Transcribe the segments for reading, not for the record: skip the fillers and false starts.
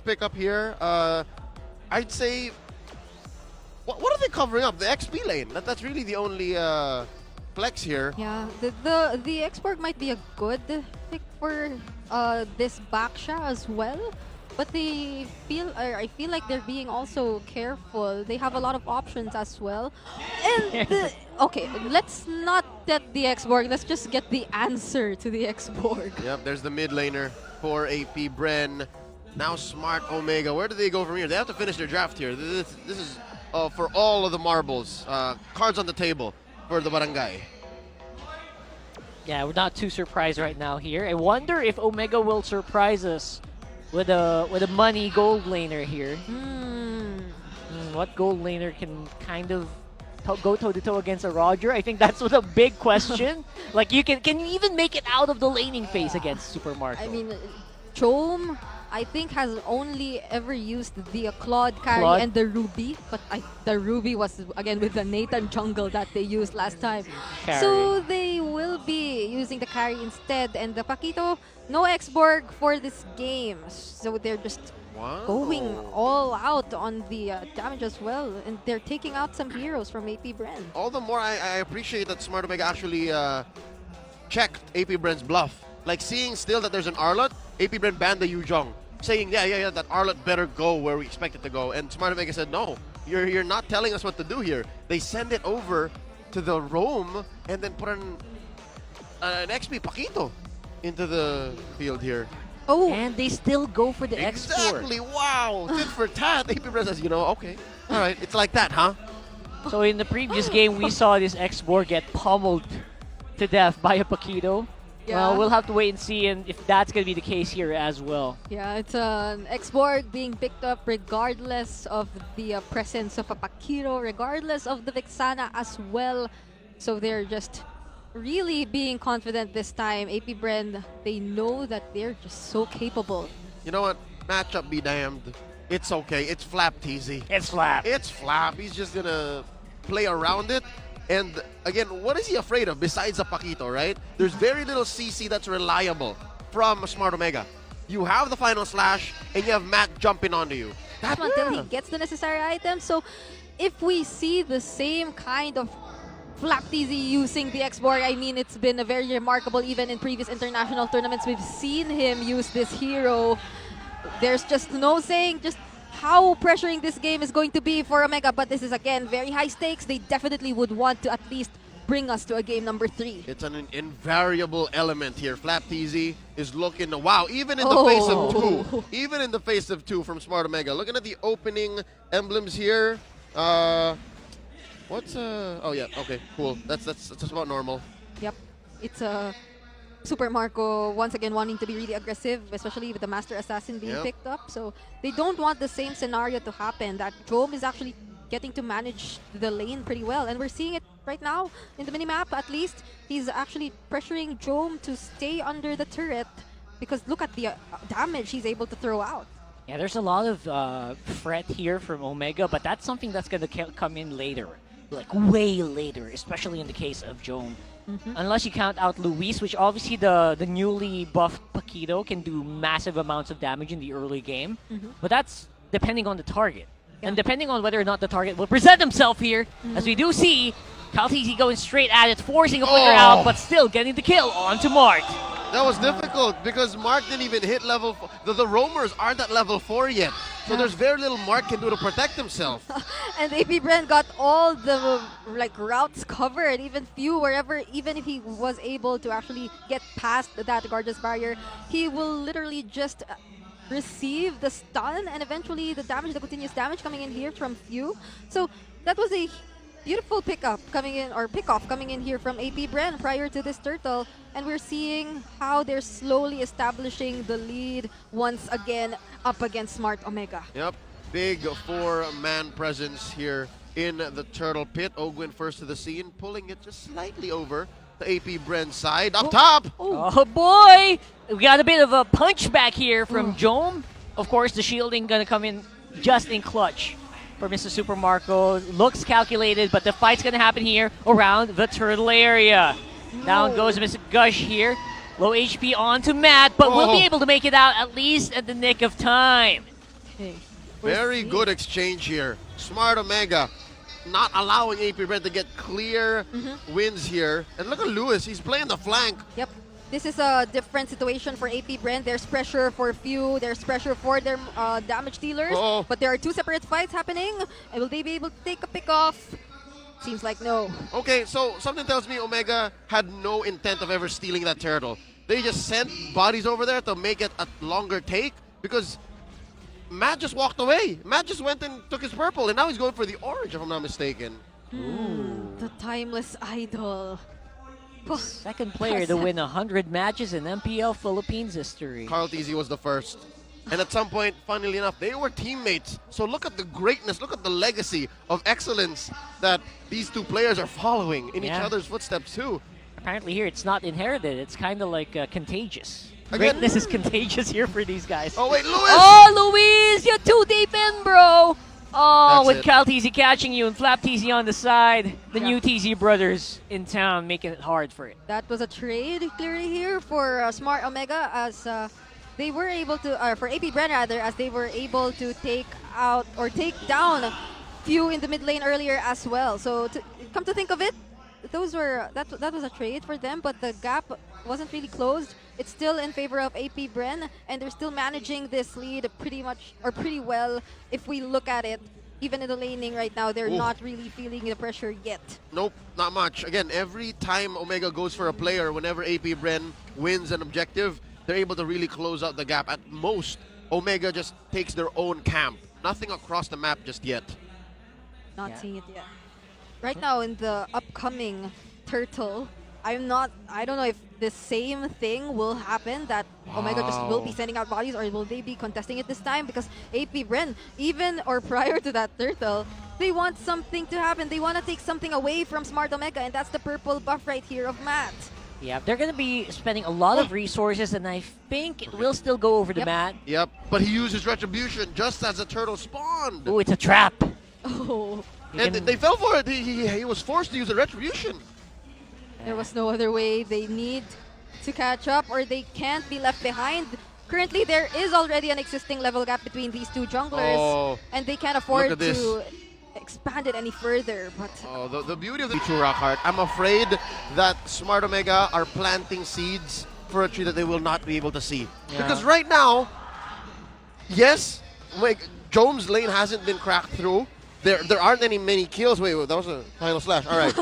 pickup here. I'd say, what are they covering up? The XP lane. That's really the only flex here. Yeah, the Xborg might be a good pick for this Baksha as well. But I feel like they're being also careful. They have a lot of options as well. And okay, let's not get the Xborg. Let's just get the answer to the Xborg. Yep, there's the mid laner for APBREN. Now SMARTOMEGA. Where do they go from here? They have to finish their draft here. This is for all of the marbles, cards on the table for the barangay. Yeah, we're not too surprised right now here. I wonder if Omega will surprise us with a money gold laner here. What gold laner can kind of go toe-to-toe against a Roger? I think that's a big question. Like, can you even make it out of the laning phase against Super Marco? I mean, Chome, I think, has only ever used the Claude carry and the Ruby, but the Ruby was again with the Nathan jungle that they used last time. Carry. So they will be using the carry instead, and the Paquito, no Xborg for this game. So they're just going all out on the damage as well, and they're taking out some heroes from APBREN. All the more I appreciate that SMARTOMEGA actually checked APBREN's bluff. Like, seeing still that there's an Arlot, APBREN banned the Yuzhong, saying, yeah, that Arlot better go where we expect it to go. And SMARTOMEGA said, no, you're not telling us what to do here. They send it over to the roam and then put an XP Paquito into the field here. Oh, and they still go for the Exactly, wow, tit for tat. APBREN says, okay, all right, it's like that, huh? So in the previous game, we saw this Xborg get pummeled to death by a Paquito. yeah. Well, we'll have to wait and see if that's going to be the case here as well. Yeah, it's an Xborg being picked up regardless of the presence of a Paquito, regardless of the Vexana as well. So they're just really being confident this time. APBREN, they know that they're just so capable. You know what? Matchup be damned. It's okay. It's Flap, TZ. It's Flap. It's Flap. He's just going to play around it. And again, what is he afraid of besides the Paquito, right? There's very little CC that's reliable from SMARTOMEGA. You have the final slash, and you have Matt jumping onto you. That's until he gets the necessary items. So if we see the same kind of Flap TZ using the Xborg, I mean, it's been a very remarkable. Even in previous international tournaments, we've seen him use this hero. There's just no saying just how pressuring this game is going to be for Omega, but this is again very high stakes. They definitely would want to at least bring us to a game number 3. It's an invariable element here. Flap TZ is looking to, wow, even in the face of 2. Even in the face of 2 from SMARTOMEGA. Looking at the opening emblems here. What's oh yeah, okay, cool. That's about normal. Yep. It's a Super Marco once again wanting to be really aggressive, especially with the Master Assassin being picked up. So they don't want the same scenario to happen, that Chome is actually getting to manage the lane pretty well. And we're seeing it right now in the minimap, at least. He's actually pressuring Chome to stay under the turret because look at the damage he's able to throw out. Yeah, there's a lot of fret here from Omega, but that's something that's going to come in later. Like, way later, especially in the case of Chome. Unless you count out Luis, which obviously the newly buffed Paquito can do massive amounts of damage in the early game. But that's depending on the target. And depending on whether or not the target will present himself here, as we do see, CalTZ going straight at it, forcing a flicker out, but still getting the kill onto Mart. That was difficult because Mark didn't even hit level 4. The roamers aren't at level 4 yet. So there's very little Mark can do to protect himself. And APBREN got all the routes covered, even if he was able to actually get past that gorgeous barrier, he will literally just receive the stun and eventually the damage, the continuous damage coming in here from Few. So that was a beautiful pickup coming in, or pickoff coming in here from APBREN prior to this turtle, and we're seeing how they're slowly establishing the lead once again up against SMARTOMEGA. Yep, big 4-man presence here in the turtle pit. Ogwin first to the scene, pulling it just slightly over the APBREN side. Up top! Oh boy! We got a bit of a punch back here from Chome. Of course, the shielding gonna come in just in clutch for Mr. Super Marco. Looks calculated, but the fight's gonna happen here around the turtle area. Down goes Mr. Gush here. Low HP onto Matt, but will be able to make it out at least at the nick of time. Okay. We'll Very see. good exchange here. Smart Omega not allowing APBREN to get clear wins here. And look at Lewis, he's playing the flank. Yep. This is a different situation for APBREN. There's pressure for few, there's pressure for their damage dealers. Oh. But there are two separate fights happening. And will they be able to take a pick off? Seems like no. Okay, so something tells me Omega had no intent of ever stealing that turtle. They just sent bodies over there to make it a longer take because Matt just walked away. Matt just went and took his purple, and now he's going for the orange, if I'm not mistaken. The timeless idol. Second player to win 100 matches in MPL Philippines history. Carl TZ was the first. And at some point, funnily enough, they were teammates. So look at the greatness, look at the legacy of excellence that these two players are following in each other's footsteps too. Apparently here it's not inherited. It's kind of like contagious. Again? Greatness is contagious here for these guys. Oh wait, Lewis! Oh, Luis, you're too deep in, bro. Oh, That's with it. Cal TZ catching you and Flap TZ on the side. The new TZ brothers in town making it hard for it. That was a trade clearly here for Smart Omega as they were able to, for APBREN rather, as they were able to take out or take down few in the mid lane earlier as well. So come to think of it, those were that was a trade for them, but the gap wasn't really closed. It's still in favor of APBREN, and they're still managing this lead pretty much or pretty well. If we look at it, even in the laning right now, they're not really feeling the pressure yet. Nope, not much. Again, every time Omega goes for a player, whenever APBREN wins an objective, they're able to really close out the gap. At most, Omega just takes their own camp. Nothing across the map just yet. Not seeing it yet. Right now in the upcoming Turtle, I don't know if the same thing will happen, that Omega just will be sending out bodies, or will they be contesting it this time? Because APBREN, even or prior to that Turtle, they want something to happen. They want to take something away from Smart Omega, and that's the purple buff right here of Matt. Yeah, they're going to be spending a lot of resources, and I think it will still go over the mat. Yep, but he used his retribution just as the turtle spawned. Oh, it's a trap. Oh, And they fell for it. He was forced to use the retribution. there was no other way. They need to catch up, or they can't be left behind. Currently, there is already an existing level gap between these two junglers, and they can't afford at this. to expand it any further. But The beauty of the true Rockheart, I'm afraid that Smart Omega are planting seeds for a tree that they will not be able to see. Because right now, yes, Jones' lane hasn't been cracked through. There aren't many kills. Wait, that was a final slash. All right,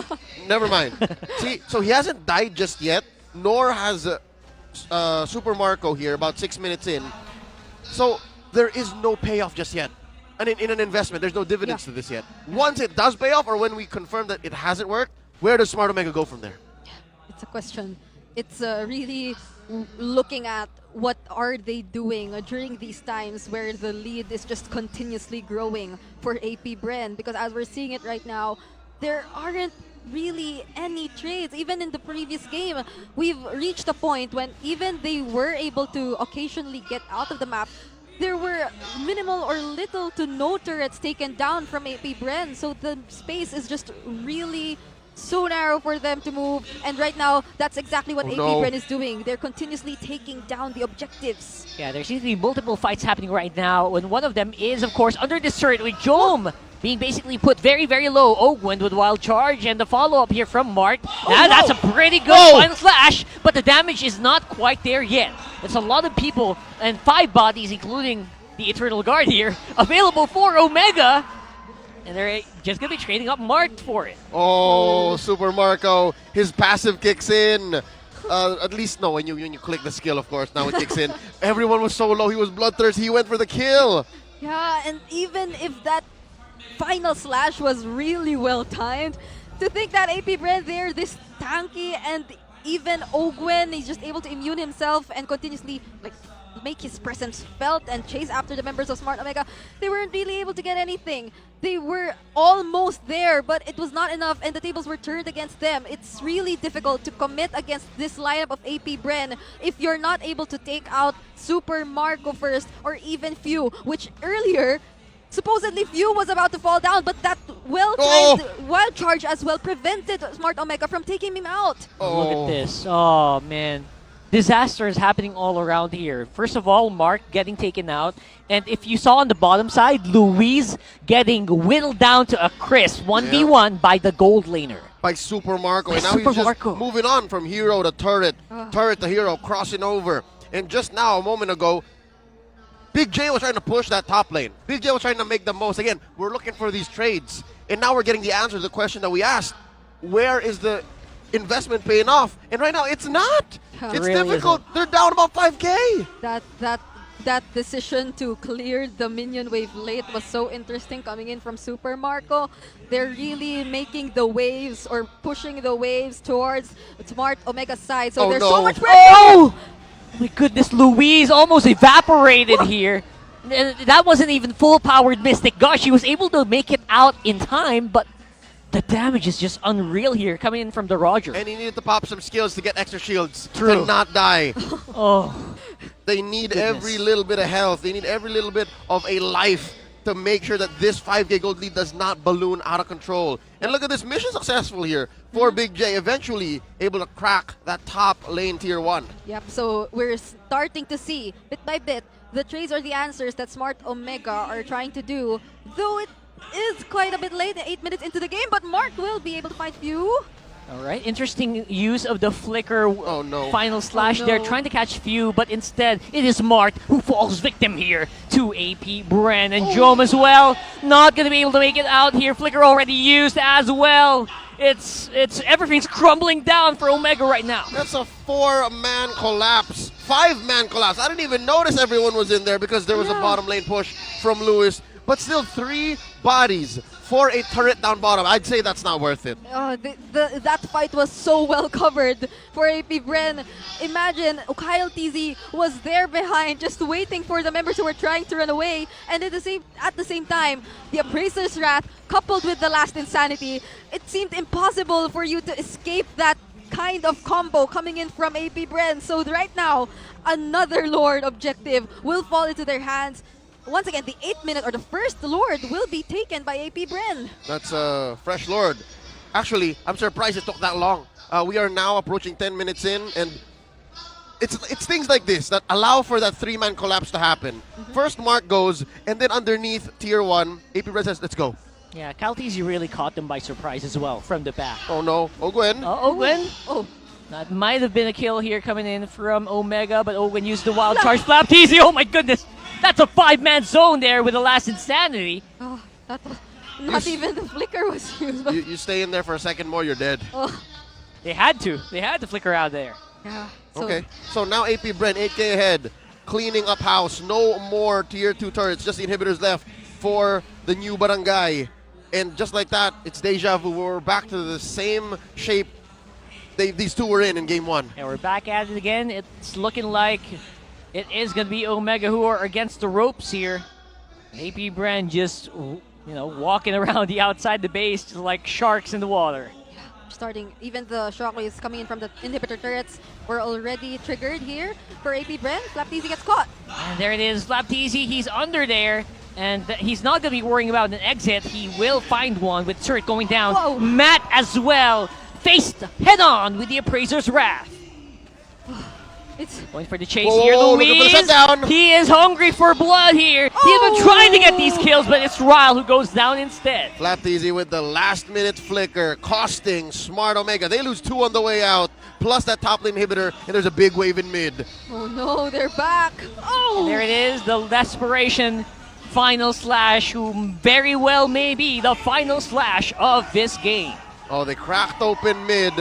never mind. See, so he hasn't died just yet, nor has Super Marco here, about 6 minutes in. So there is no payoff just yet. And in an investment, there's no dividends to this yet. Once it does pay off, or when we confirm that it hasn't worked, where does Smart Omega go from there? it's a question. It's really looking at what are they doing during these times where the lead is just continuously growing for APBREN, because as we're seeing it right now, there aren't really any trades. Even in the previous game, we've reached a point when even they were able to occasionally get out of the map, there were minimal or little to no turrets taken down from APBREN, so the space is just really so narrow for them to move, and right now that's exactly what APBREN is doing. They're continuously taking down the objectives. Yeah, there seems to be multiple fights happening right now, and one of them is, of course, under this turret with Jome being basically put very, very low. Ogwend with wild charge, and the follow-up here from Mart. Now that's a pretty good final slash, but the damage is not quite there yet. It's a lot of people, and 5 bodies, including the Eternal Guard here, available for Omega. And they're just going to be trading up Mart for it. Oh, Super Marco, his passive kicks in. At least, no, when you click the skill, of course, now it kicks in. Everyone was so low, he was bloodthirsty, he went for the kill. Yeah, and even if that final slash was really well timed, to think that APBREN there, this tanky, and even Ogwen is just able to immune himself and continuously make his presence felt and chase after the members of Smart Omega, they weren't really able to get anything. They were almost there, but it was not enough, and the tables were turned against them. It's really difficult to commit against this lineup of APBREN if you're not able to take out Super Marco first, or even Few, which earlier, supposedly Few was about to fall down, but that well-timed wild charge as well prevented Smart Omega from taking him out. Look at this. Oh, man. disaster is happening all around here. First of all, Mark getting taken out. And if you saw on the bottom side, Luis getting whittled down to a crisp 1v1 by the gold laner. By Super Marco. And now Super he's just Marco. moving on from hero to turret. Turret to hero, crossing over. And just now, a moment ago, Big J was trying to push that top lane. Big J was trying to make the most. Again, we're looking for these trades. And now we're getting the answer to the question that we asked. Where is the investment paying off? And right now, it's not. Huh. It's Really difficult. isn't. They're down about 5K. That decision to clear the minion wave late was so interesting coming in from Super Marco. They're really making the waves or pushing the waves towards Smart Omega's side. So Oh, there's no. so much pressure. Oh! My goodness, Louise almost evaporated here. That wasn't even full-powered Mystic. Gosh, she was able to make it out in time, but the damage is just unreal here coming in from the Roger. And he needed to pop some skills to get extra shields True. to not die. Oh, They need Goodness. every little bit of health. They need every little bit of a life to make sure that this 5K gold lead does not balloon out of control. And look at this, mission successful here for Big J, eventually able to crack that top lane tier 1. Yep, so we're starting to see, bit by bit, the trades or the answers that Smart Omega are trying to do. Though it is quite a bit late, 8 minutes into the game, but Mark will be able to find few. all right. Interesting use of the flicker Oh, no. final slash Oh, there, no. trying to catch few, but instead it is Mart who falls victim here to APBREN and Jome as well. Not going to be able to make it out here. Flicker already used as well. It's everything's crumbling down for Omega right now. That's a 4-man collapse, 5-man collapse. I didn't even notice everyone was in there because there was a Yeah. bottom lane push from Lewis. But still, 3 bodies for a turret down bottom. I'd say that's not worth it. That fight was so well covered for APBREN. Imagine Kyle TZ was there behind, just waiting for the members who were trying to run away, and at the same time, the Appraiser's Wrath coupled with the last Insanity, it seemed impossible for you to escape that kind of combo coming in from APBREN. So right now, another Lord objective will fall into their hands. Once again, the 8-minute or the first Lord will be taken by APBREN. That's a fresh Lord. Actually, I'm surprised it took that long. We are now approaching 10 minutes in, and it's things like this that allow for that 3-man collapse to happen. First Mark goes, and then underneath tier 1, APBREN says, let's go. Yeah, Kaltizi really caught them by surprise as well from the back. Oh no, Ogwen. Owen. Oh, That might have been a kill here coming in from Omega, but Owen used the wild charge. Flap TZ, oh my goodness! That's a 5-man zone there with the last Insanity. oh, that was not even the flicker was used. But, You stay in there for a second more, you're dead. oh, They had to flicker out there. yeah. So, Okay, so now APBREN 8K ahead, cleaning up house. No more tier 2 turrets, just the inhibitors left for the new barangay. And just like that, it's deja vu. We're back to the same shape these two were in game 1. And we're back at it again. It's looking like it is going to be Omega who are against the ropes here. APBREN just, walking around the outside the base just like sharks in the water. starting, even the shockwaves coming in from the inhibitor turrets were already triggered here for APBREN. Flapteasy gets caught. And there it is, Flapteasy, he's under there. And he's not going to be worrying about an exit. He will find one with turret going down. Whoa. Matt as well, faced head-on with the Appraiser's Wrath. It's Going for the chase Whoa, here, looking for the Luis. shutdown. He is hungry for blood here. He's been trying to get these kills, but it's Ryle who goes down instead. Flapteasy with the last-minute flicker, costing Smart Omega. They lose 2 on the way out, plus that top lane inhibitor, and there's a big wave in mid. oh no, they're back. Oh, And there it is, the desperation final slash, who very well may be the final slash of this game. Oh, they cracked open mid.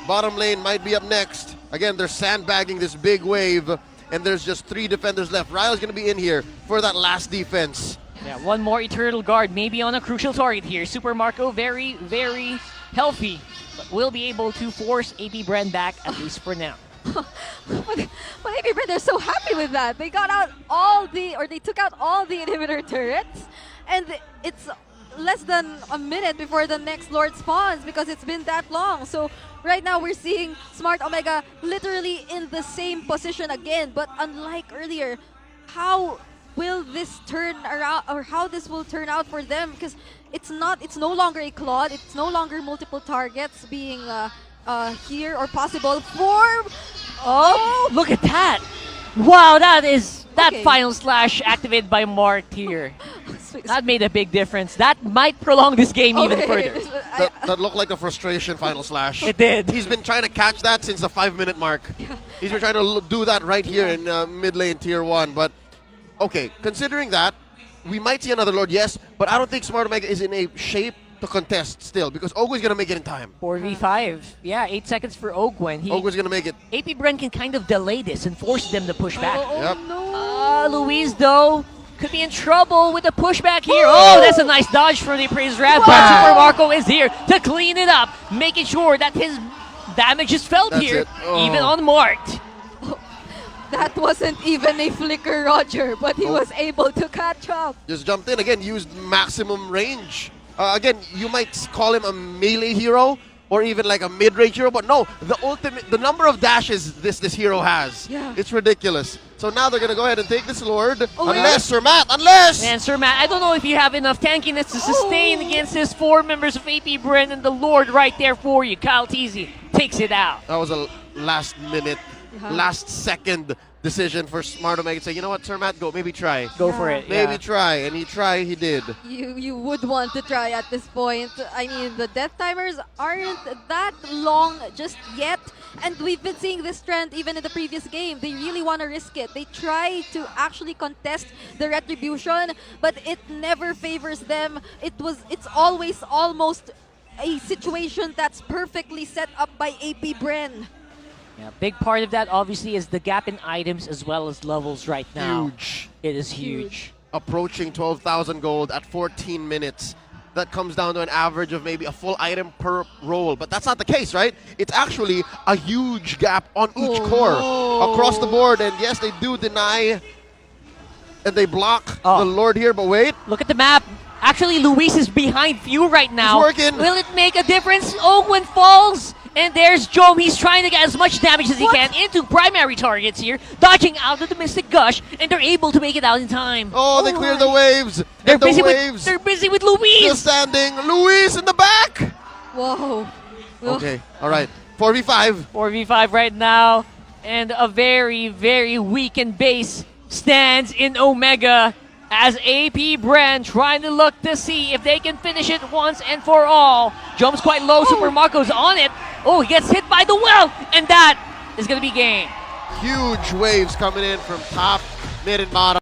Bottom lane might be up next. Again, they're sandbagging this big wave, and there's just 3 defenders left. Ryle's going to be in here for that last defense. Yeah, one more Eternal Guard, maybe on a crucial target here. Super Marco, very, very healthy, but will be able to force APBREN back, at least for now. but APBREN, they're so happy with that. They got out they took out all the inhibitor turrets, and it's less than a minute before the next Lord spawns because it's been that long. So right now we're seeing Smart Omega literally in the same position again, but unlike earlier, how will this turn around, or how this will turn out for them? Because it's no longer a Claude, it's no longer multiple targets being here or possible for Oh, look at that! Wow, that Okay. final slash activated by Mart here. Sweet. That made a big difference. That might prolong this game even Okay. further. That looked like a frustration final slash. It did. He's been trying to catch that since the 5-minute mark. He's been trying to do that right here in mid lane tier 1. But, okay, considering that, we might see another Lord, yes, but I don't think SmartOmega is in a shape to contest still because Ogo is going to make it in time. 4v5. Yeah, 8 seconds for Ogwen. Ogo is going to make it. APBREN can kind of delay this and force them to push back. Oh, Yep. no. Luis, though, could be in trouble with the pushback here. Oh, that's a nice dodge from the Praise Rap. But Wow. Super Marco is here to clean it up, making sure that his damage is felt That's here, it. Oh. even on Mart. That wasn't even a flicker, Roger, but he was able to catch up. Just jumped in again, used maximum range. Again, you might call him a melee hero or even like a mid-range hero, but no, the number of dashes this hero has, Yeah. it's ridiculous. So now they're gonna go ahead and take this Lord, Oh, unless Sir Matt, unless. And Sir Matt, I don't know if you have enough tankiness to sustain Oh. against his 4 members of APBREN, and the Lord right there for you. Kyle Teasy takes it out. That was a last minute, last second decision for SmartOmega to say, you know what, Sir Matt, go, maybe try. Go for it. Maybe Yeah. try, and he did. You would want to try at this point. I mean, the death timers aren't that long just yet. And we've been seeing this trend even in the previous game. They really want to risk it. They try to actually contest the retribution, but it never favors them. It's always almost a situation that's perfectly set up by APBREN. Yeah, big part of that obviously is the gap in items as well as levels right now. Huge. It is huge. Approaching 12,000 gold at 14 minutes. That comes down to an average of maybe a full item per roll. But that's not the case, right? It's actually a huge gap on each core across the board. And yes, they do deny and they block the Lord here, but wait. Look at the map. Actually, Luis is behind Few right now. It's working. Will it make a difference? Ogwen falls. And there's Jome. He's trying to get as much damage as he can into primary targets here, dodging out of the Mystic Gush, and they're able to make it out in time. Oh, they cleared the waves. They're And the busy waves they're busy with still Luis. standing. Luis in the back. Whoa. Okay, all right. 4v5. 4v5 right now, and a very, very weakened base stands in Omega as APBREN trying to look to see if they can finish it once and for all. Jumps quite low, Super Marco's on it. Oh, he gets hit by the well, and that is going to be game. Huge waves coming in from top, mid, and bottom.